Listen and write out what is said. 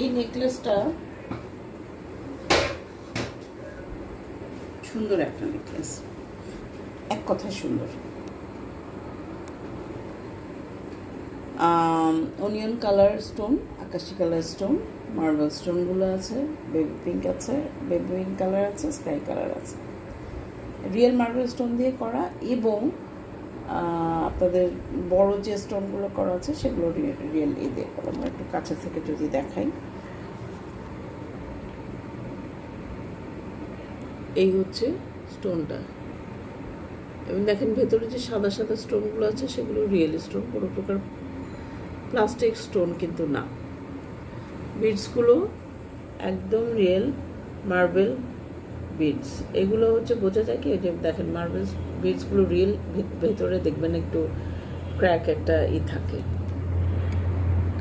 এই নেকলেসটা সুন্দর একটা নেকলেস, এক কথায় সুন্দর। অনিয়ন কালার স্টোন, আকাশি কালার স্টোন, মার্বেল স্টোনগুলো আছে, বেবি পিঙ্ক আছে, বেবি পিঙ্ক কালার আছে, স্কাই কালার আছে। রিয়েল মার্বেল স্টোন দিয়ে করা, এবং আপনাদের বড় যে স্টোনগুলো করা আছে সেগুলো রিয়েল দিয়ে করা। আমরা একটু কাছে থেকে যদি দেখাই, এই হচ্ছে স্টোনটা, এবং দেখেন ভেতরে যে সাদা সাদা স্টোনগুলো আছে সেগুলো রিয়েল স্টোন, কোনো প্রকার প্লাস্টিক স্টোন কিন্তু না। বিডসগুলো একদম রিয়েল মার্বেল বিডস। এগুলো হচ্ছে বোঝা যায় কি, যে দেখেন মার্বেল বিডসগুলো রিয়েল, ভেতরে দেখবেন একটু ক্র্যাক একটা থাকে।